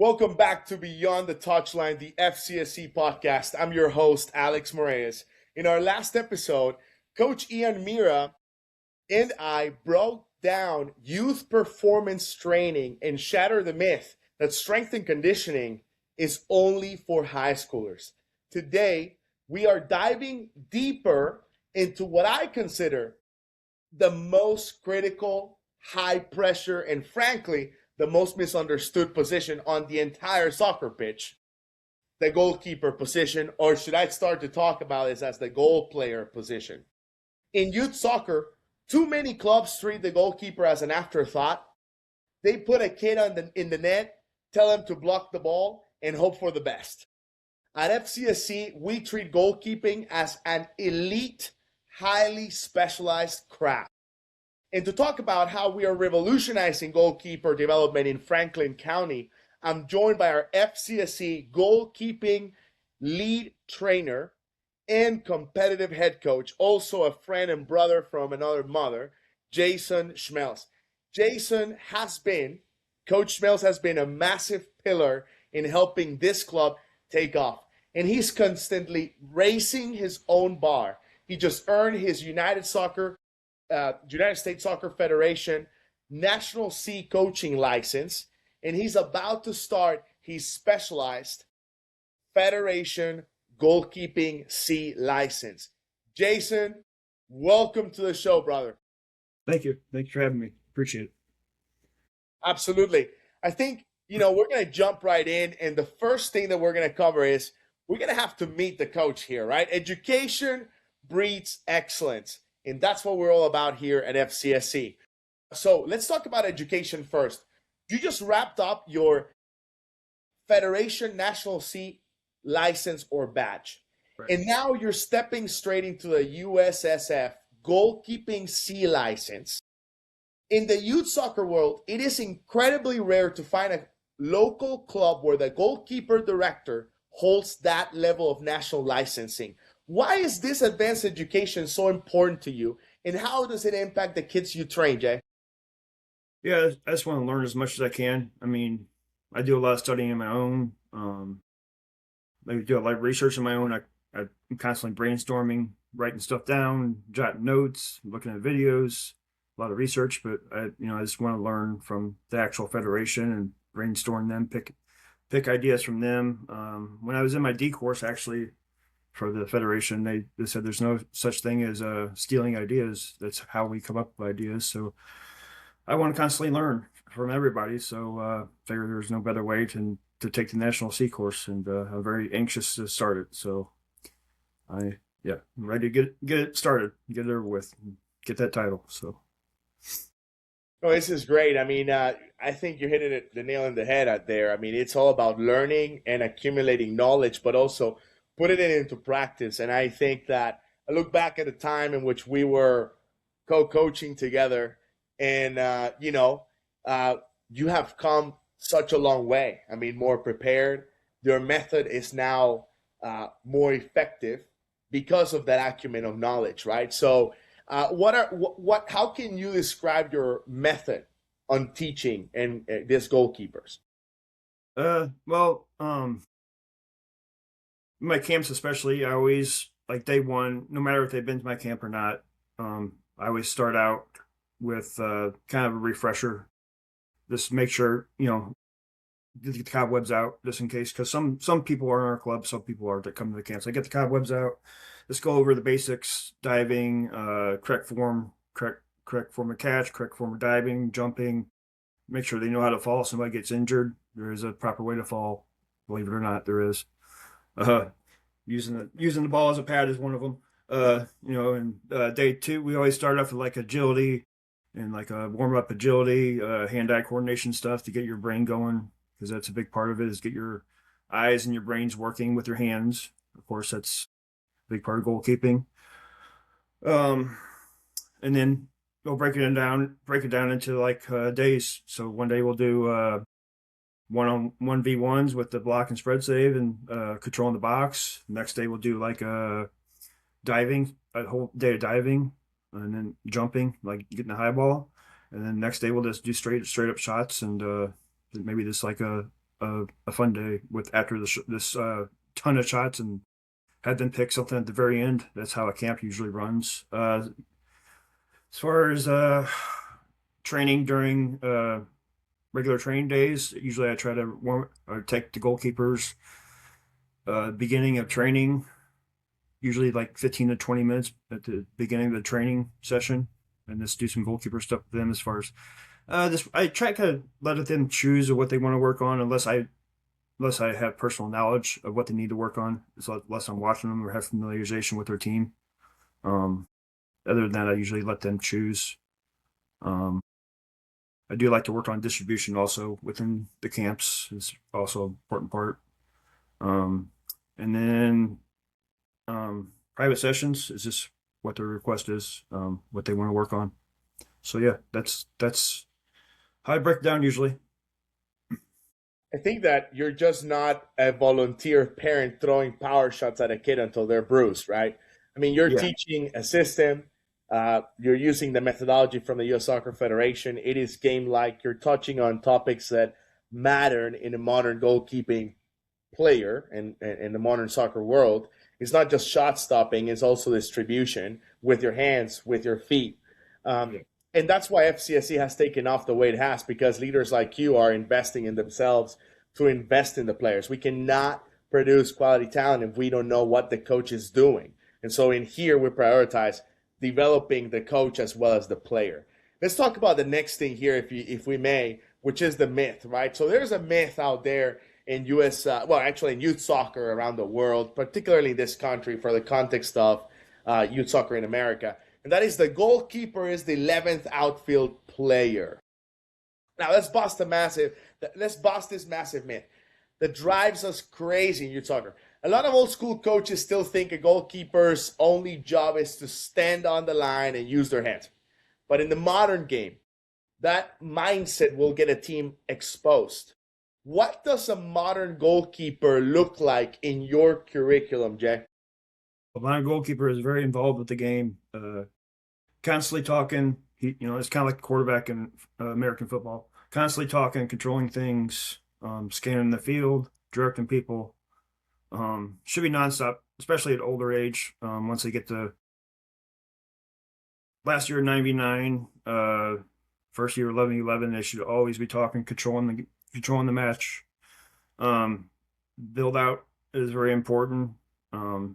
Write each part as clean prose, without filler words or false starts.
Welcome back to Beyond the Touchline, the FCSC podcast. I'm your host, Alex Moraes. In our last episode, Coach Ian Mira and I broke down youth performance training and shattered the myth that strength and conditioning is only for high schoolers. Today, we are diving deeper into what I consider the most critical, high pressure, and frankly, the most misunderstood position on the entire soccer pitch, the goalkeeper position, or should I start to talk about this as the goal player position? In youth soccer, too many clubs treat the goalkeeper as an afterthought. They put a kid in the net, tell him to block the ball, and hope for the best. At FCSC, we treat goalkeeping as an elite, highly specialized craft. And to talk about how we are revolutionizing goalkeeper development in Franklin County, I'm joined by our FCSC goalkeeping lead trainer and competitive head coach, also a friend and brother from another mother, Jason Schmelz. Coach Schmelz has been a massive pillar in helping this club take off. And he's constantly raising his own bar. He just earned his United States Soccer Federation National C coaching license, and he's about to start his specialized Federation Goalkeeping C license. Jason, welcome to the show, brother. Thank you. Thanks for having me. Appreciate it. Absolutely. I think, we're going to jump right in, and the first thing that we're going to cover is we're going to have to meet the coach here, right? Education breeds excellence. And that's what we're all about here at FCSC. So let's talk about education first. You just wrapped up your Federation National C license or badge. Right. And now you're stepping straight into the USSF Goalkeeping C license. In the youth soccer world, it is incredibly rare to find a local club where the goalkeeper director holds that level of national licensing. Why is this advanced education so important to you, and how does it impact the kids you train, Jay? Yeah, I just want to learn as much as I can. I mean, I do a lot of studying on my own. I do a lot of research on my own. I'm constantly brainstorming, writing stuff down, jotting notes, looking at videos, a lot of research. But I just want to learn from the actual federation and brainstorm them, pick ideas from them. When I was in my D course, actually, for the federation, they said there's no such thing as stealing ideas. That's how we come up with ideas. So I want to constantly learn from everybody. So figure there's no better way to take the National C course, and I'm very anxious to start it. So I'm ready to get it started, get it over with, get that title. So. Oh, this is great. I mean, I think you're hitting the nail in the head out there. I mean, it's all about learning and accumulating knowledge, but also put it into practice. And I think that I look back at the time in which we were co-coaching together, and you have come such a long way. I mean, more prepared. Your method is now more effective because of that acumen of knowledge, right? So how can you describe your method on teaching and these goalkeepers? My camps especially, I always, like day one, no matter if they've been to my camp or not, I always start out with kind of a refresher. Just make sure, get the cobwebs out just in case, because some people are in our club, some people are that come to the camp. So I get the cobwebs out. Let's go over the basics: diving, correct form of catch, correct form of diving, jumping. Make sure they know how to fall. If somebody gets injured, there is a proper way to fall. Believe it or not, there is. Using the ball as a pad is one of them. Day two, we always start off with like agility and like a warm-up agility, hand-eye coordination stuff to get your brain going, because that's a big part of it, is get your eyes and your brains working with your hands. Of course, that's a big part of goalkeeping. And then we'll break it down into like days. So one day we'll do 1v1s with the block and spread save and controlling the box. Next day we'll do like a whole day of diving, and then jumping, like getting the high ball. And then next day we'll just do straight up shots, and maybe just like a a fun day with after this ton of shots and had them pick something at the very end. That's how a camp usually runs. As far as training during regular training days, usually I try to warm or take the goalkeepers beginning of training, usually like 15 to 20 minutes at the beginning of the training session, and just do some goalkeeper stuff with them. As far as this, I try to let them choose what they want to work on, unless I have personal knowledge of what they need to work on. Unless I'm watching them or have familiarization with their team. Other than that, I usually let them choose. I do like to work on distribution also within the camps. Is also an important part. And then private sessions is just what their request is, what they want to work on. So yeah, that's how I break it down usually. I think that you're just not a volunteer parent throwing power shots at a kid until they're bruised, right? I mean, you're Yeah, teaching a system. You're using the methodology from the U.S. Soccer Federation. It is game-like. You're touching on topics that matter in a modern goalkeeping player and in the modern soccer world. It's not just shot stopping; it's also distribution with your hands, with your feet. yeah, And that's why FCSC has taken off the way it has, because leaders like you are investing in themselves to invest in the players. We cannot produce quality talent if we don't know what the coach is doing. And so in here, we prioritize developing the coach as well as the player. Let's talk about the next thing here, if we may, which is the myth, right? So there's a myth out there in U.S., well, actually in youth soccer around the world, particularly in this country for the context of youth soccer in America, and that is the goalkeeper is the 11th outfield player. Now let's bust this massive myth that drives us crazy in youth soccer. A lot of old school coaches still think a goalkeeper's only job is to stand on the line and use their hands. But in the modern game, that mindset will get a team exposed. What does a modern goalkeeper look like in your curriculum, Jay? my goalkeeper is very involved with the game, constantly talking. It's kind of like the quarterback in American football, constantly talking, controlling things, scanning the field, directing people. Should be nonstop, especially at older age. Once they get to last year 99, first year 11-11, they should always be talking, controlling the match. Build out is very important.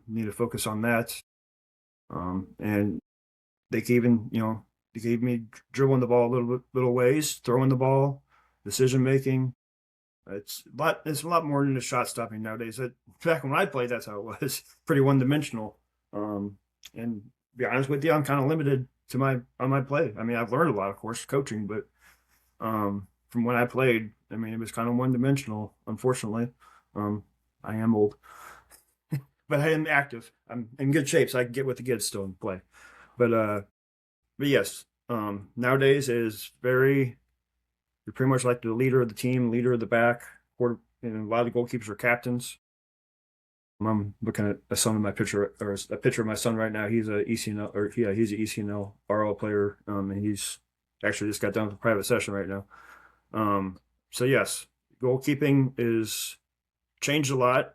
Need to focus on that. And they can even, they gave me dribbling the ball little ways, throwing the ball, decision making. It's a lot more than the shot stopping nowadays. Back when I played, that's how it was. Pretty one dimensional. And to be honest with you, I'm kind of limited to my play. I mean, I've learned a lot, of course, coaching, but from when I played, I mean, it was kind of one dimensional. Unfortunately, I am old, but I am active. I'm in good shape, so I can get with the kids still and play. But yes, nowadays it is very. You're pretty much like the leader of the team, leader of the back. A lot of the goalkeepers are captains. I'm looking at a son of my picture, or a picture of my son right now. He's a ECNL, or yeah, he's an ECNL RL player, and he's actually just got done with a private session right now. So yes, goalkeeping is changed a lot.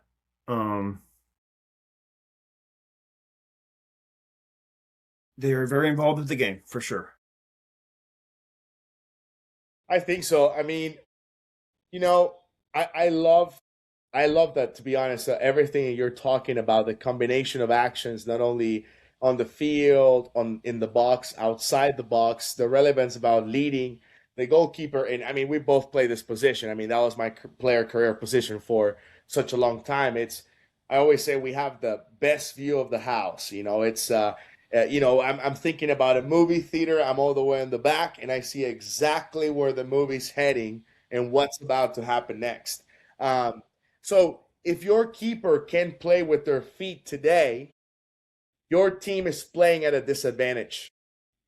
They are very involved with the game for sure. I think so. I mean, you know, I love that, to be honest. Everything you're talking about, the combination of actions, not only on the field, in the box, outside the box, the relevance about leading the goalkeeper. And I mean, we both play this position. I mean, that was my player career position for such a long time. I always say we have the best view of the house. I'm thinking about a movie theater. I'm all the way in the back, and I see exactly where the movie's heading and what's about to happen next. Um, so if your keeper can play with their feet today, your team is playing at a disadvantage.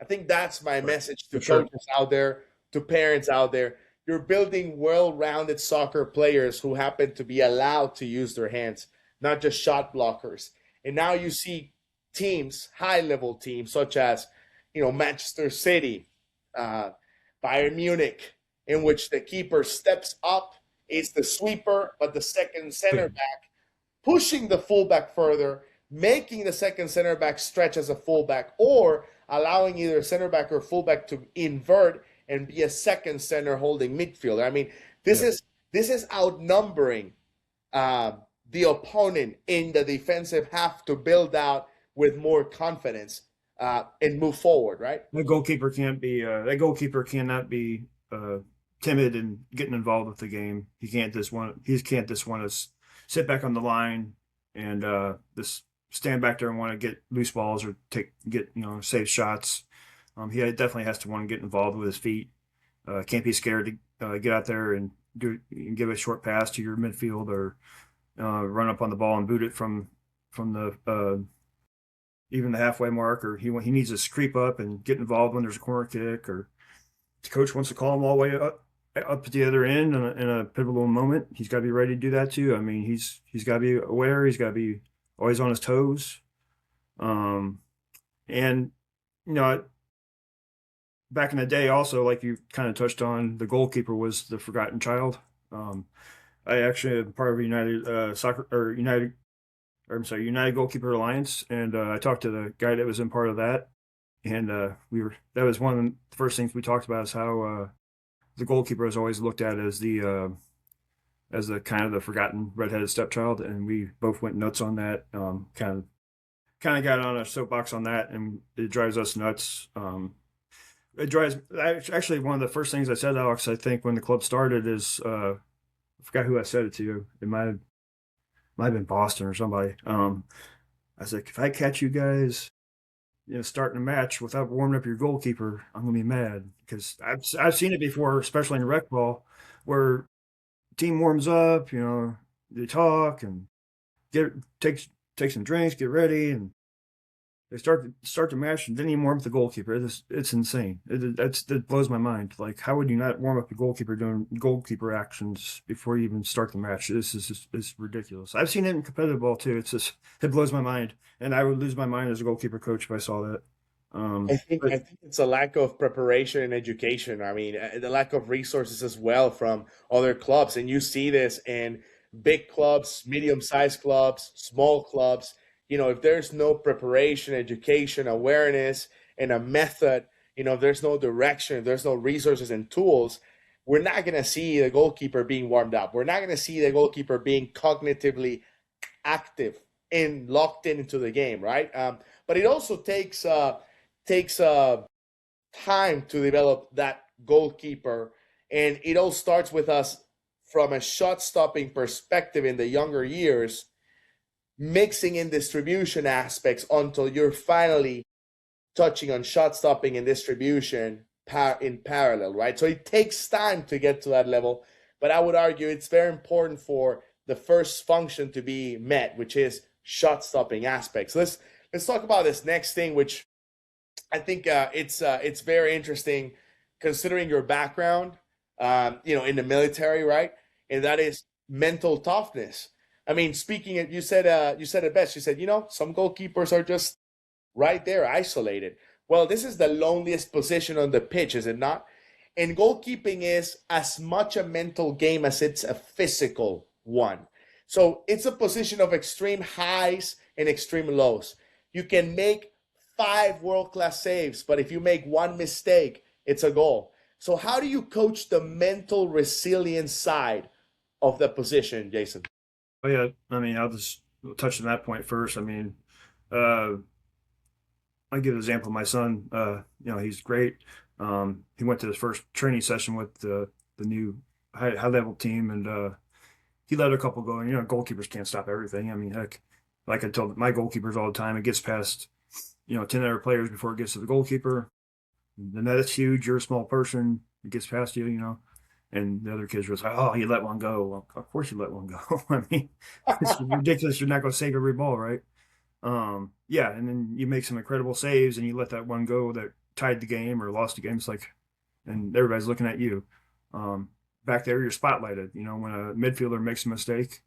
I think that's my Right. message to For sure. coaches out there, to parents out there. You're building well-rounded soccer players who happen to be allowed to use their hands, not just shot blockers. And now you see teams, high-level teams such as, Manchester City, uh, Bayern Munich, in which the keeper steps up is the sweeper, but the second center back pushing the fullback further, making the second center back stretch as a fullback, or allowing either center back or fullback to invert and be a second center holding midfielder. I mean, this is outnumbering uh, the opponent in the defensive half to build out with more confidence and move forward, right? That goalkeeper can't be. That goalkeeper cannot be timid and getting involved with the game. He can't just want. He can't just want to sit back on the line and just stand back there and want to get loose balls or get save shots. He definitely has to want to get involved with his feet. Can't be scared to get out there and give a short pass to your midfield or run up on the ball and boot it from the even the halfway mark, or he needs to creep up and get involved when there's a corner kick, or the coach wants to call him all the way up at the other end in a pivotal moment. He's got to be ready to do that too. I mean, he's got to be aware. He's got to be always on his toes. And back in the day, also, like you kind of touched on, the goalkeeper was the forgotten child. I actually am part of United Goalkeeper Alliance, and I talked to the guy that was in part of that, and that was one of the first things we talked about, is how the goalkeeper is always looked at as the kind of the forgotten redheaded stepchild, and we both went nuts on that. Kind of got on a soapbox on that, and it drives us nuts. It drives actually one of the first things I said, Alex, I think when the club started is I forgot who I said it to. It might have been Boston or somebody. I was like, if I catch you guys, starting a match without warming up your goalkeeper, I'm gonna be mad, because I've seen it before, especially in rec ball, where team warms up, they talk and take some drinks, get ready, and they start the match, and then you warm up the goalkeeper. It's insane. It blows my mind. Like, how would you not warm up the goalkeeper doing goalkeeper actions before you even start the match? This is it's ridiculous. I've seen it in competitive ball too. It blows my mind, and I would lose my mind as a goalkeeper coach if I saw that. I think it's a lack of preparation and education. I mean, the lack of resources as well from other clubs, and you see this in big clubs, medium-sized clubs, small clubs. If there's no preparation, education, awareness, and a method, if there's no direction, if there's no resources and tools, we're not going to see the goalkeeper being warmed up. We're not going to see the goalkeeper being cognitively active and locked into the game, right? But it also takes time to develop that goalkeeper, and it all starts with us from a shot-stopping perspective in the younger years, mixing in distribution aspects until you're finally touching on shot stopping and distribution in parallel, right? So it takes time to get to that level, but I would argue it's very important for the first function to be met, which is shot stopping aspects. Let's talk about this next thing, which I think it's very interesting considering your background, in the military, right? And that is mental toughness. I mean, you said it best. You said, some goalkeepers are just right there, isolated. Well, this is the loneliest position on the pitch, is it not? And goalkeeping is as much a mental game as it's a physical one. So it's a position of extreme highs and extreme lows. You can make 5 world-class saves, but if you make one mistake, it's a goal. So how do you coach the mental resilience side of the position, Jason? Oh yeah, I mean, I'll just touch on that point first. I mean, I give an example of my son. He's great. He went to his first training session with the new high level team, and he let a couple go. And goalkeepers can't stop everything. I mean, heck, like I told my goalkeepers all the time, it gets past 10 other players before it gets to the goalkeeper. The net is huge. You're a small person. It gets past you. And the other kids were like, "Oh, you let one go." Well, of course you let one go. I mean, it's ridiculous. You're not going to save every ball, right? Yeah, and then you make some incredible saves, and you let that one go that tied the game or lost the game. It's like, and everybody's looking at you. Back there, you're spotlighted. When a midfielder makes a mistake,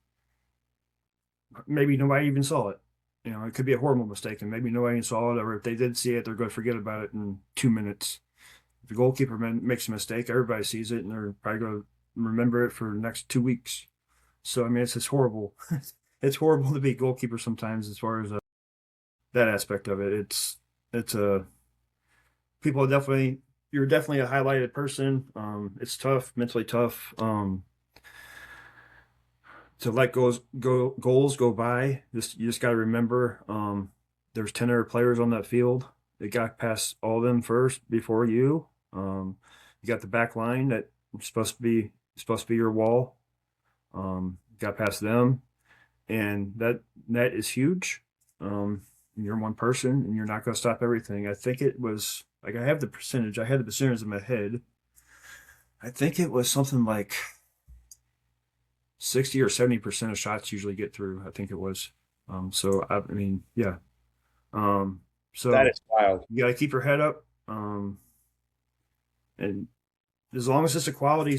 maybe nobody even saw it. It could be a horrible mistake, and maybe nobody even saw it, or if they did see it, they're going to forget about it in 2 minutes. If the goalkeeper makes a mistake, everybody sees it, and they're probably going to remember it for the next 2 weeks. So I mean, it's just horrible. It's horrible to be a goalkeeper sometimes, as far as that aspect of it. It's a people are definitely you're definitely a highlighted person. It's tough, mentally tough. To let goals go by. You just got to remember. There's 10 other players on that field. They got past all of them first before you. You got the back line that supposed to be your wall. Got past them, and that net is huge. You're one person, and you're not going to stop everything. I think it was like I have the percentage. I had the percentage in my head. I think it was something like 60 or 70% of shots usually get through. I think it was. So I mean, yeah. So That is wild. you got to keep your head up. And as long as it's a quality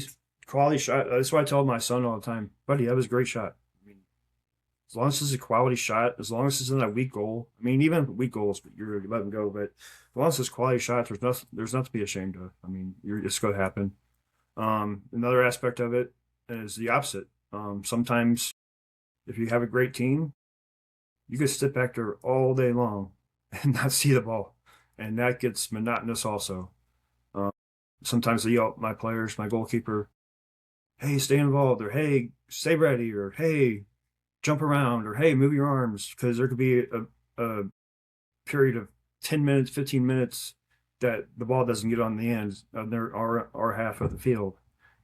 shot, that's what I tell my son all the time, buddy. That was a great shot. I mean, as long as it's a quality shot, as long as it's in a weak goal. I mean, even weak goals, but you're letting go. But as long as it's quality shots, there's nothing to be ashamed of. I mean, it's going to happen. Another aspect of it is the opposite. Sometimes if you have a great team, you could sit back there all day long and not see the ball. And that gets monotonous also. Sometimes I yell at my players, my goalkeeper, hey, stay involved, or hey, stay ready, or hey, jump around, or hey, move your arms, because there could be a period of 10 minutes, 15 minutes that the ball doesn't get on the end of our half of the field.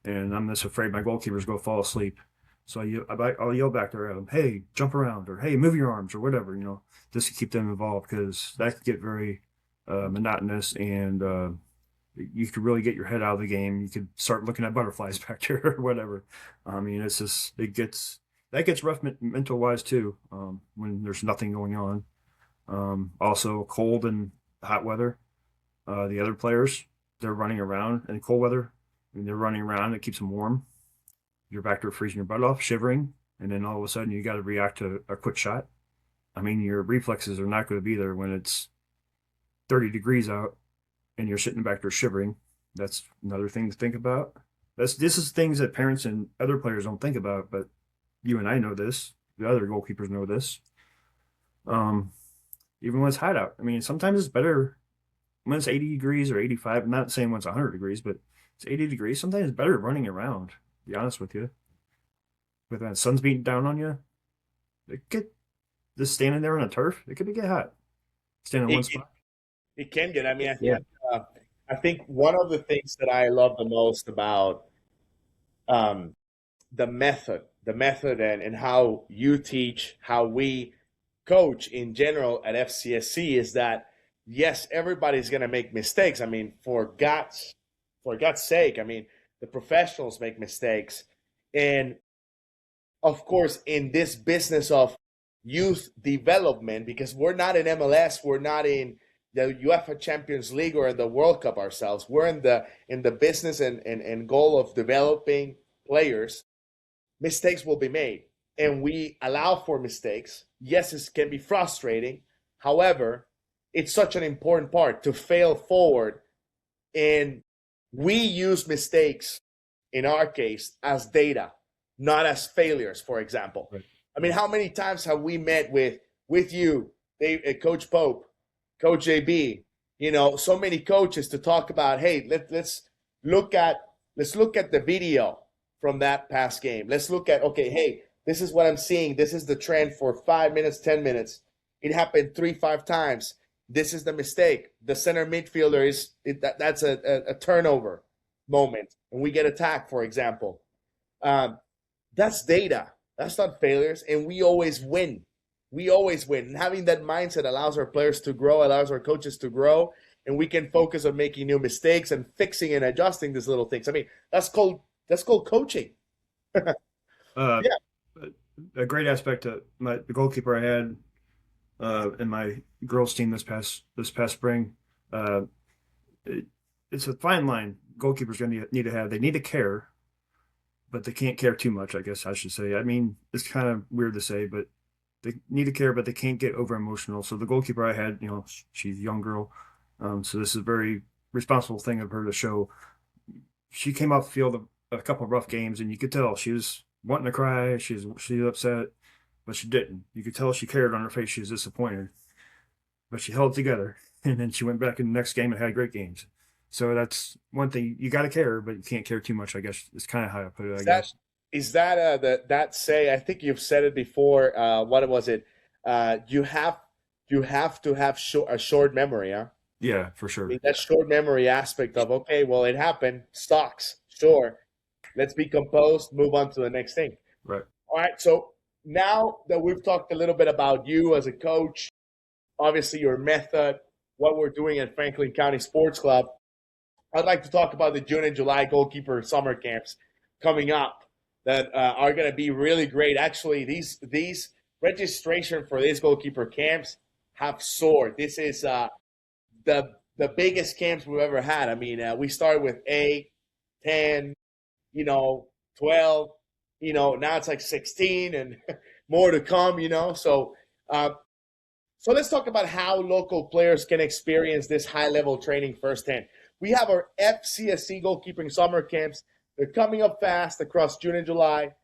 And I'm just afraid my goalkeepers go fall asleep. So I'll yell back there at them, hey, jump around, or hey, move your arms, or whatever, just to keep them involved, because that could get very monotonous, and you could really get your head out of the game. You could start looking at butterflies back there or whatever. I mean, that gets rough mental wise too, when there's nothing going on. Also cold and hot weather. The other players, they're running around in cold weather. I mean, they're running around. It keeps them warm. You're back there freezing your butt off, shivering, and then all of a sudden you got to react to a quick shot. I mean, your reflexes are not going to be there when it's 30 degrees out and you're sitting back there shivering. That's another thing to think about. This is things that parents and other players don't think about, but you and I know this. The other goalkeepers know this. Even when it's hot out. I mean, sometimes it's better when it's 80 degrees or 85. I'm not saying when it's 100 degrees, but it's 80 degrees. Sometimes it's better running around, to be honest with you. With that sun's beating down on you, just standing there on a turf, it could get hot. Standing in one spot. It can get. I mean, I think one of the things that I love the most about the method and how you teach, how we coach in general at FCSC is that, yes, everybody's going to make mistakes. I mean, for God's sake, I mean, the professionals make mistakes. And of course, in this business of youth development, because we're not in MLS, we're not in the UEFA Champions League or the World Cup ourselves. We're in the business and goal of developing players. Mistakes will be made, and we allow for mistakes. Yes, it can be frustrating. However, it's such an important part to fail forward, and we use mistakes in our case as data, not as failures, for example. Right. I mean, how many times have we met with you, Coach Pope, Coach JB, so many coaches to talk about, hey, let's look at the video from that past game. Let's look at, okay, hey, this is what I'm seeing. This is the trend for 5 minutes, 10 minutes. It happened 3-5 times. This is the mistake. The center midfielder that's a turnover moment, and we get attacked, for example. That's data. That's not failures, and we always win. We always win. And having that mindset allows our players to grow, allows our coaches to grow, and we can focus on making new mistakes and fixing and adjusting these little things. I mean, that's called coaching. Yeah. A great aspect of the goalkeeper I had in my girls team this past spring. It's a fine line goalkeepers going to need to have. They need to care, but they can't care too much, I guess I should say. I mean, it's kind of weird to say, but they need to care, but they can't get over emotional. So the goalkeeper I had, she's a young girl. So this is a very responsible thing of her to show. She came off the field a couple of rough games, and you could tell she was wanting to cry. She was upset, but she didn't. You could tell she cared on her face. She was disappointed, but she held it together. And then she went back in the next game and had great games. So that's one thing. You got to care, but you can't care too much, I guess. It's kind of how I put it, I guess. Is that that say? I think you've said it before. What was it? You have to have a short memory, huh? Yeah, for I sure. mean, that short memory aspect of, okay, well, it happened, stocks, sure. Let's be composed, move on to the next thing. Right. All right. So now that we've talked a little bit about you as a coach, obviously your method, what we're doing at Franklin County Sports Club, I'd like to talk about the June and July goalkeeper summer camps coming up that are going to be really great. Actually, these registration for these goalkeeper camps have soared. This is the biggest camps we've ever had. I mean, we started with 8, 10, 12, now it's like 16 and more to come, So let's talk about how local players can experience this high-level training firsthand. We have our FCSC goalkeeping summer camps. They're coming up fast across June and July.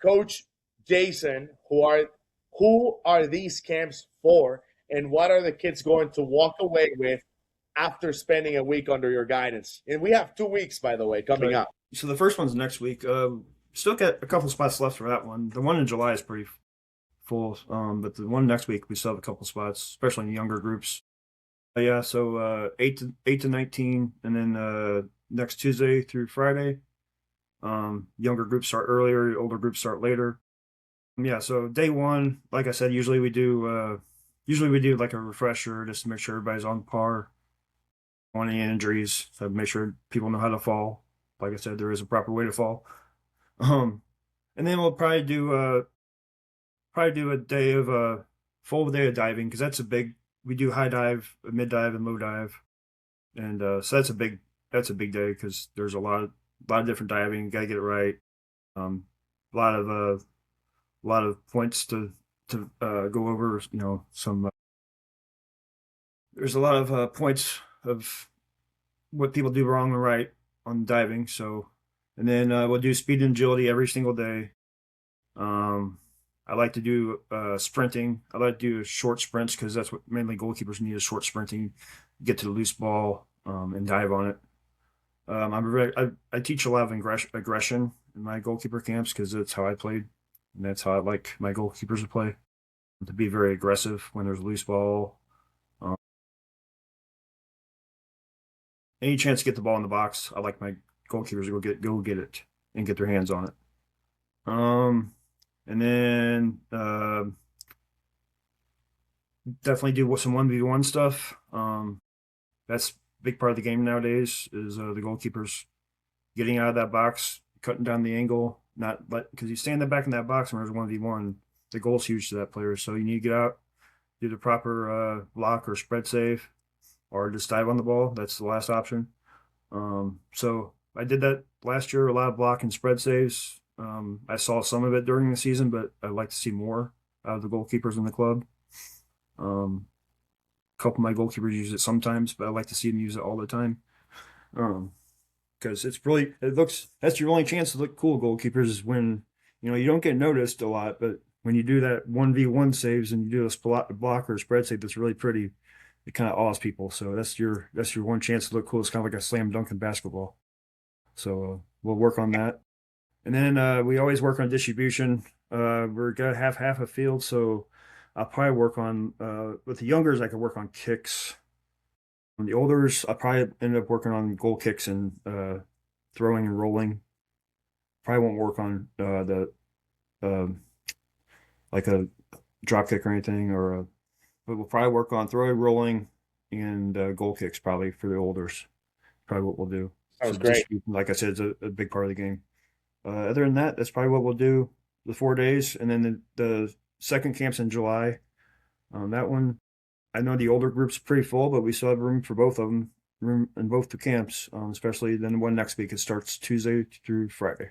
Coach Jason, who are these camps for, and what are the kids going to walk away with after spending a week under your guidance? And we have 2 weeks, by the way, coming up. So the first one's next week. Still got a couple spots left for that one. The one in July is pretty full, but the one next week we still have a couple spots, especially in the younger groups. So 8 to 19, and then next Tuesday through Friday. Younger groups start earlier, older groups start later. So day one, like I said, usually we do like a refresher just to make sure everybody's on par. On any injuries, so make sure people know how to fall. Like I said, there is a proper way to fall. And then we'll probably do a day of full day of diving, because that's we do high dive, mid dive, and low dive, and so that's a big day, because there's a lot of different diving. You gotta get it right. A lot of points to go over. Some there's a lot of points of what people do wrong and right on diving. So, and then we'll do speed and agility every single day. I like to do sprinting. I like to do short sprints, because that's what mainly goalkeepers need, is short sprinting. Get to the loose ball and dive on it. I teach a lot of aggression in my goalkeeper camps, because that's how I played, and that's how I like my goalkeepers to play, to be very aggressive when there's a loose ball. Any chance to get the ball in the box, I like my goalkeepers to go get it and get their hands on it. And then definitely do some 1v1 stuff. That's a big part of the game nowadays, is the goalkeepers getting out of that box, cutting down the angle, because you stand back in that box and there's 1v1. The goal's huge to that player, so you need to get out, do the proper block or spread save, or just dive on the ball. That's the last option. So I did that last year, a lot of block and spread saves. I saw some of it during the season, but I'd like to see more out of the goalkeepers in the club. A couple of my goalkeepers use it sometimes, but I like to see them use it all the time. Because that's your only chance to look cool, goalkeepers, is when, you don't get noticed a lot, but when you do that 1v1 saves and you do a block or a spread save that's really pretty, it kind of awes people. So that's your one chance to look cool. It's kind of like a slam dunk in basketball. So we'll work on that. And then we always work on distribution. We're got half a field, so I'll probably work on, with the youngers, I could work on kicks. On the olders, I'll probably end up working on goal kicks and throwing and rolling. Probably won't work on like a drop kick or anything, but we'll probably work on throwing, rolling, and goal kicks probably for the olders. Probably what we'll do. Sounds great. Like I said, it's a big part of the game. Other than that, that's probably what we'll do the 4 days. And then the second camp's in July. That one, I know the older group's pretty full, but we still have room for both of them, room in both the camps, especially then the one next week. It starts Tuesday through Friday.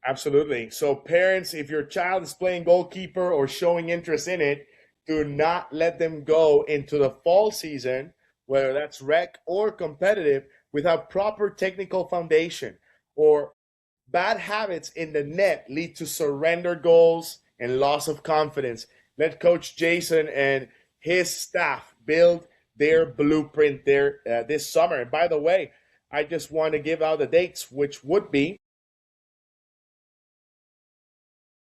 Absolutely. So parents, if your child is playing goalkeeper or showing interest in it, do not let them go into the fall season, whether that's rec or competitive, without proper technical foundation. or bad habits in the net lead to surrender goals and loss of confidence. Let Coach Jason and his staff build their blueprint there this summer. And by the way, I just want to give out the dates, which would be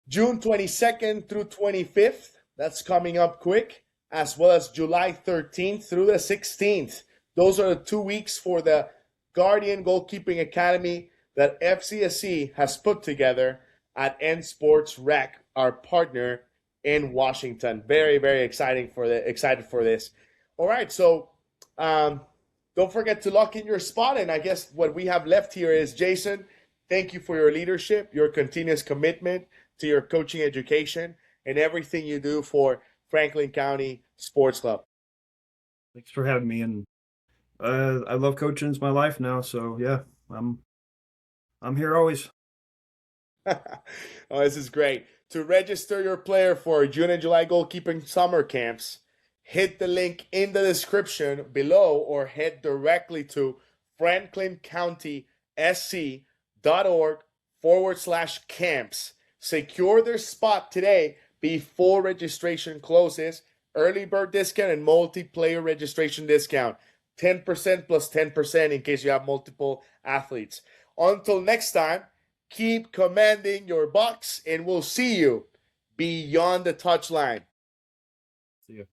June 22nd through 25th. That's coming up quick, as well as July 13th through the 16th. Those are the 2 weeks for the Guardian Goalkeeping Academy that FCSC has put together at N Sports Rec, our partner in Washington. Very, very excited for this. All right, so don't forget to lock in your spot. And I guess what we have left here is, Jason, thank you for your leadership, your continuous commitment to your coaching education, and everything you do for Franklin County Sports Club. Thanks for having me. And I love coaching. It's my life now. So yeah, I'm here always. Oh, this is great. To register your player for June and July goalkeeping summer camps, hit the link in the description below or head directly to franklincountysc.org/camps. Secure their spot today before registration closes. Early bird discount and multiplayer registration discount. 10% plus 10% in case you have multiple athletes. Until next time, keep commanding your box, and we'll see you beyond the touchline. See you.